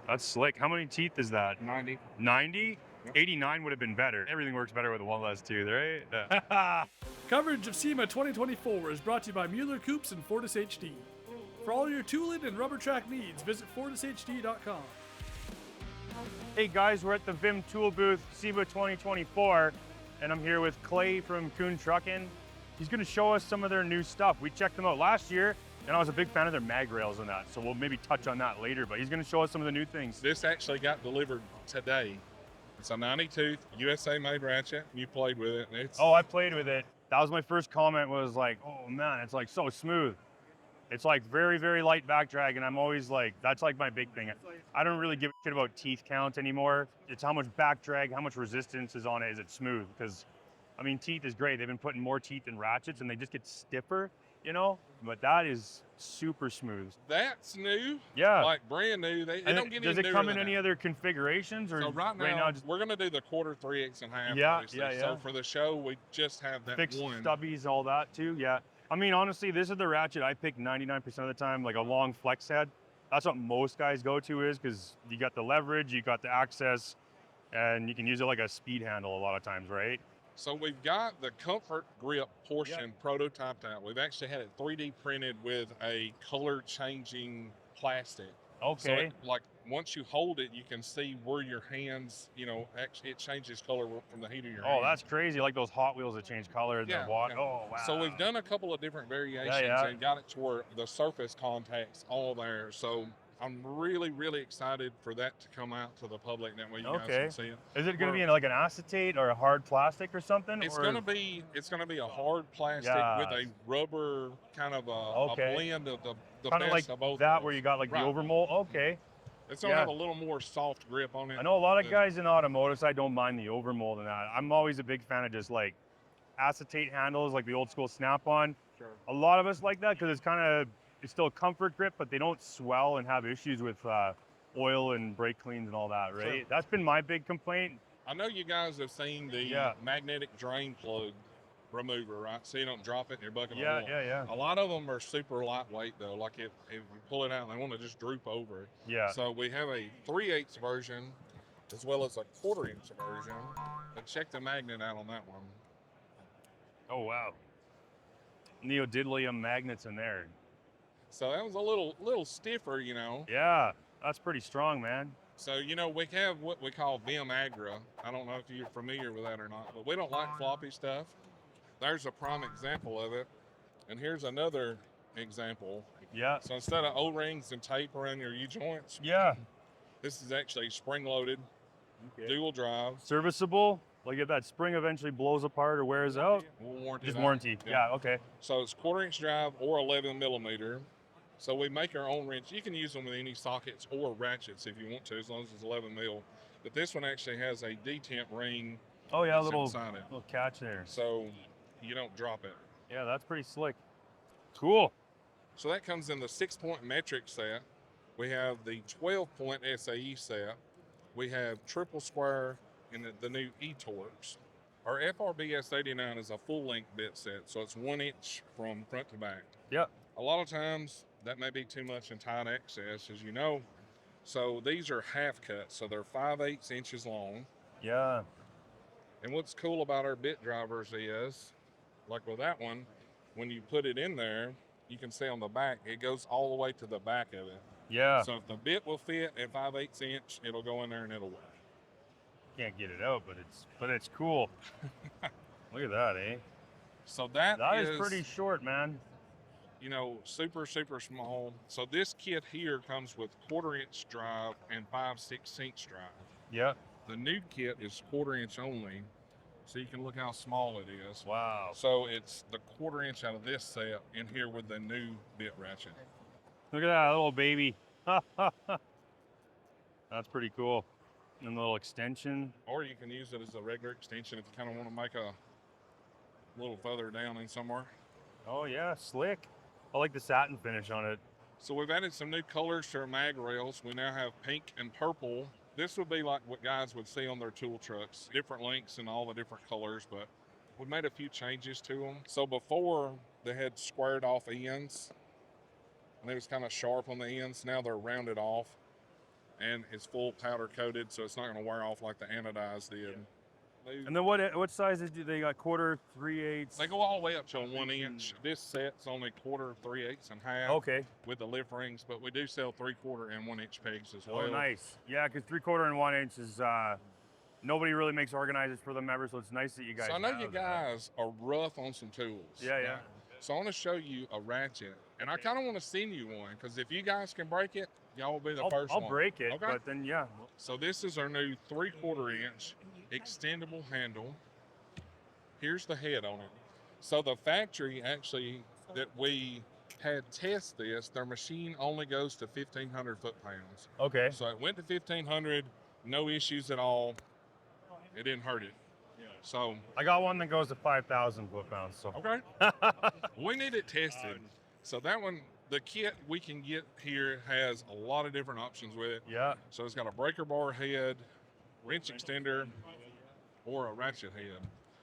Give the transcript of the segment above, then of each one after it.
That's slick. How many teeth is that? 90. 90? Yep. 89 would have been better. Everything works better with one less tooth, right? Yeah. Coverage of SEMA 2024 is brought to you by Mueller Coops and Fortis HD. For all your tooling and rubber track needs, visit FortisHD.com. Hey guys, we're at the Vim Tool booth, SEMA 2024, and I'm here with Clay from Kuhn Trucking. He's gonna show us some of their new stuff. We checked them out last year, and I was a big fan of their mag rails and that, so we'll maybe touch on that later, but he's gonna show us some of the new things. This actually got delivered today. It's a 90-tooth USA made ratchet. You played with it. And it's, Oh, I played with it. That was my first comment, was like, oh man, it's like so smooth. It's like very, very light back drag, and I'm always like, that's like my big thing. I don't really give a shit about teeth count anymore. It's how much back drag, how much resistance is on it, is it smooth? Because, I mean, teeth is great. They've been putting more teeth in ratchets, and they just get stiffer, you know? But that is super smooth. That's new. Yeah. Like brand new. They don't get Does any it come in any other configurations? Or So right now just we're going to do the quarter 3/8 and half. Yeah, obviously. yeah. So for the show, we just have that fixed one. stubbies, all that too, yeah. I mean, honestly, this is the ratchet I pick 99% of the time, like a long flex head. That's what most guys go to, is because you got the leverage, you got the access, and you can use it like a speed handle a lot of times, right? So we've got the comfort grip portion prototyped out. We've actually had it 3D printed with a color changing plastic. Okay. So it, like once you hold it, you can see where your hands, actually it changes color from the heat of your hand. Oh, that's crazy. Like those Hot Wheels that change color in the water. Yeah. Oh, wow. So we've done a couple of different variations and got it to where the surface contact's all there. So I'm really, really excited for that to come out to the public. That way you guys can see it. Is it going to be in like an acetate or a hard plastic or something? It's going to be a hard plastic with a rubber kind of a blend of the kind of like of both that, where you got like the overmold. Okay. It's going to have a little more soft grip on it. I know a lot of guys in automotive side don't mind the overmold and that. I'm always a big fan of just like acetate handles, like the old school Snap-on. Sure. A lot of us like that because it's still a comfort grip, but they don't swell and have issues with oil and brake cleans and all that, right? Sure. That's been my big complaint. I know you guys have seen the magnetic drain plug remover, right? So you don't drop it in your bucket of oil. Yeah. A lot of them are super lightweight though. Like if you pull it out, they want to just droop over. Yeah. So we have a 3/8 version as well as a 1/4 inch version. But check the magnet out on that one. Oh wow. Neodymium magnets in there. So that was a little stiffer, Yeah, that's pretty strong, man. So, we have what we call Vim Agra. I don't know if you're familiar with that or not, but we don't like floppy stuff. There's a prime example of it. And here's another example. Yeah. So instead of O-rings and tape around your U-joints, this is actually spring-loaded, dual drive. Serviceable? Like if that spring eventually blows apart or wears out? We'll warranty Just that. warranty. Yeah, okay. So it's 1/4 inch drive or 11 millimeter. So we make our own wrench. You can use them with any sockets or ratchets if you want to, as long as it's 11 mil. But this one actually has a detent ring. Oh yeah, little catch there. So you don't drop it. Yeah, that's pretty slick. Cool. So that comes in the 6-point metric set. We have the 12-point SAE set. We have triple square in the new E-Torx. Our FRBS 89 is a full-length bit set, so it's 1 inch from front to back. Yep. A lot of times that may be too much in tight access, as you know. So these are half cuts, so they're 5/8 inches long. Yeah. And what's cool about our bit drivers is, like with that one, when you put it in there, you can see on the back, it goes all the way to the back of it. Yeah. So if the bit will fit at 5/8 inch, it'll go in there and it'll work. Can't get it out, but it's cool. Look at that, eh? So that is pretty short, man. Super, super small. So this kit here comes with 1/4 inch drive and 5/16 drive. Yeah. The new kit is 1/4 inch only, so you can look how small it is. Wow. So it's the 1/4 inch out of this set in here with the new bit ratchet. Look at that little baby. That's pretty cool. And the little extension. Or you can use it as a regular extension if you kind of want to make a little further down in somewhere. Oh yeah, slick. I like the satin finish on it. So we've added some new colors to our mag rails. We now have pink and purple. This would be like what guys would see on their tool trucks. Different lengths and all the different colors, but we made a few changes to them. So before they had squared off ends, and it was kind of sharp on the ends. Now they're rounded off. and it's full powder coated, so it's not going to wear off like the anodized did. And then what sizes do they got? Quarter, 3/8? They go all the way up to a 1 inch. This set's only quarter, 3/8, and half. Okay. With the lift rings, but we do sell 3/4 and 1 inch pegs as well. Oh, nice. Yeah, because 3/4 and 1 inch is nobody really makes organizers for the members, so it's nice that you guys. So I know have you guys are rough on some tools. Yeah, yeah. So I want to show you a ratchet, and I kind of want to send you one because if you guys can break it, y'all will be the first one. I'll break it, Okay. but then yeah. So this is our new 3/4 inch extendable handle. Here's the head on it. So the factory actually that we had test this, their machine only goes to 1,500 foot-pounds. Okay. So it went to 1,500, no issues at all. It didn't hurt it. So I got one that goes to 5,000 foot-pounds. So. okay, we need it tested. So that one, the kit we can get here has a lot of different options with it. Yeah. So it's got a breaker bar head, wrench extender, or a ratchet head.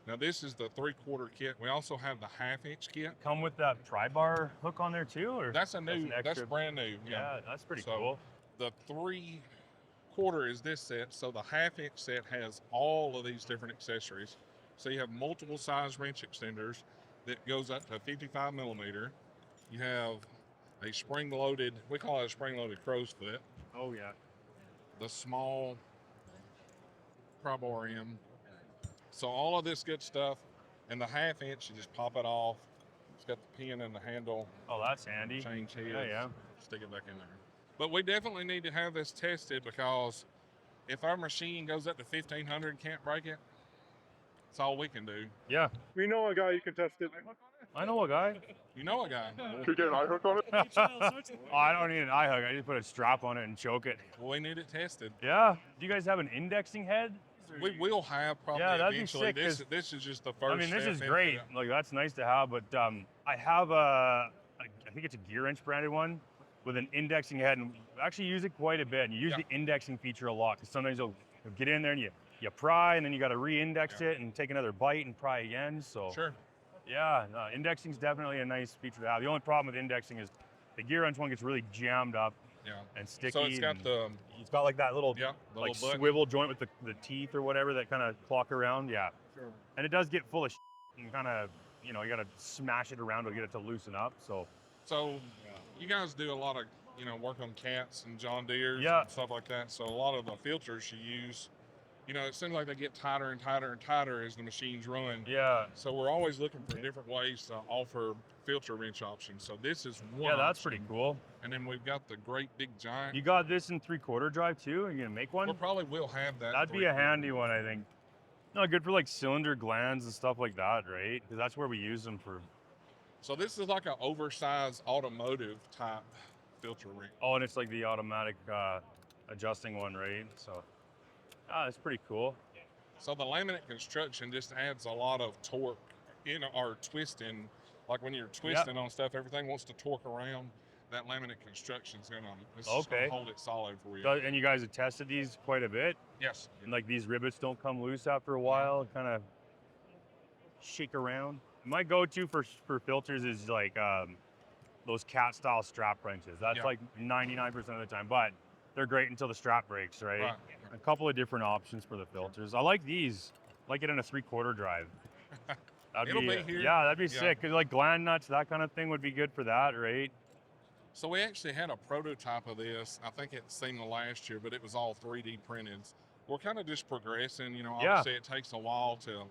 Now this is the 3/4 kit. We also have the 1/2 inch kit. Come with that tri-bar hook on there too, or That's a new. an That's extra- brand new. Yeah, that's pretty So, cool. The 3/4 is this set. So the 1/2 inch set has all of these different accessories. So you have multiple size wrench extenders that goes up to 55 millimeter. You have a spring-loaded. We call it a spring-loaded crow's foot. Oh yeah. The small pry bar end. So all of this good stuff, and the 1/2 inch, you just pop it off. It's got the pin in the handle, Oh, that's handy. change heads, Yeah. stick it back in there. But we definitely need to have this tested because if our machine goes up to 1,500 and can't break it, that's all we can do. Yeah. We know a guy you can test it. I know a guy. You know a guy. Could you get an eye hook on it? Oh, I don't need an eye hook. I just put a strap on it and choke it. Well, we need it tested. Yeah. Do you guys have an indexing head? We will have probably Yeah, that'd be eventually. sick, This is just the first. I mean, this step is into great. it. Like, that's nice to have, but I have I think it's a gear wrench branded one with an indexing head, and I actually use it quite a bit. And you use Yeah. the indexing feature a lot, because sometimes you'll get in there and you pry, and then you got to re-index Yeah. it and take another bite and pry again. So Sure. yeah, indexing is definitely a nice feature to have. The only problem with indexing is the gear wrench one gets really jammed up Yeah. and sticky. So it's got and the it's got like that little yeah the like little button. swivel joint with the teeth or whatever that kind of clock around. Yeah. Sure. And it does get full of and kind of, you know, you got to smash it around to get it to loosen up. So So you guys do a lot of work on cats and John Deeres Yeah. and stuff like that. So a lot of the filters you use, it seems like they get tighter and tighter and tighter as the machines run. yeah, So we're always looking for different ways to offer filter wrench options. So this is one. yeah, that's option. pretty cool. And then we've got the great big giant. You got this in 3/4 drive too? Are you gonna make one? We probably will have that. That'd be a handy one, I think. No, good for like cylinder glands and stuff like that, right? Because that's where we use them for. So this is like an oversized automotive type filter wrench. Oh, and it's like the automatic adjusting one, right? So, that's pretty cool. So the laminate construction just adds a lot of torque or twisting. Like when you're twisting on stuff, everything wants to torque around. That laminate construction's gonna hold it solid for you. And you guys have tested these quite a bit, Yes. and like these rivets don't come loose after a while, kind of shake around. My go-to for filters is like those cat style strap wrenches. That's Yeah. like 99% of the time, but they're great until the strap breaks, right? Right. A couple of different options for the filters. I like these. I like it in a 3/4 drive. It'll be here. Yeah, that'd be Yeah. sick. Cause like gland nuts, that kind of thing would be good for that, right? So we actually had a prototype of this. I think it SEMA last year, but it was all 3D printed. We're kind of just progressing. Yeah. Obviously it takes a while to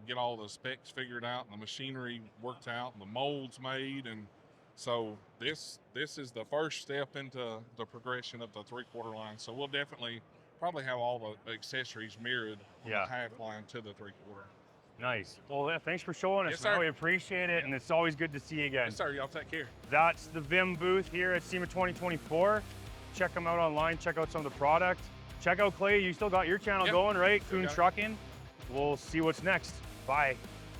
get all the specs figured out and the machinery worked out and the molds made, and so this is the first step into the progression of the 3/4 line. So we'll definitely probably have all the accessories mirrored from Yeah. the 1/2 line to the 3/4. Nice. Well, yeah, thanks for showing us. Yes, man. sir. We appreciate it, and it's always good to see you again. Yes, sir. Y'all take care. That's the Vim booth here at SEMA 2024. Check them out online. Check out some of the product. Check out Clay. You still got your channel Yep. going, right? Still Coon got it. Trucking. We'll see what's next. Bye.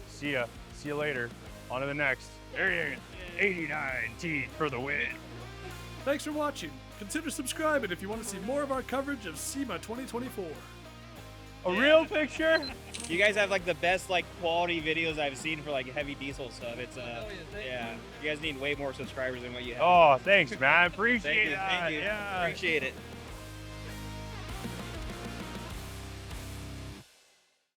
See ya. See you later. On to the next. There you go. 89 teeth for the win. Thanks for watching. Consider subscribing if you want to see more of our coverage of SEMA 2024. A real picture? You guys have like the best quality videos I've seen for heavy diesel stuff. It's yeah. You guys need way more subscribers than what you have. Oh, thanks, man. Appreciate Thank you. that. Thank you. Yeah. Appreciate it.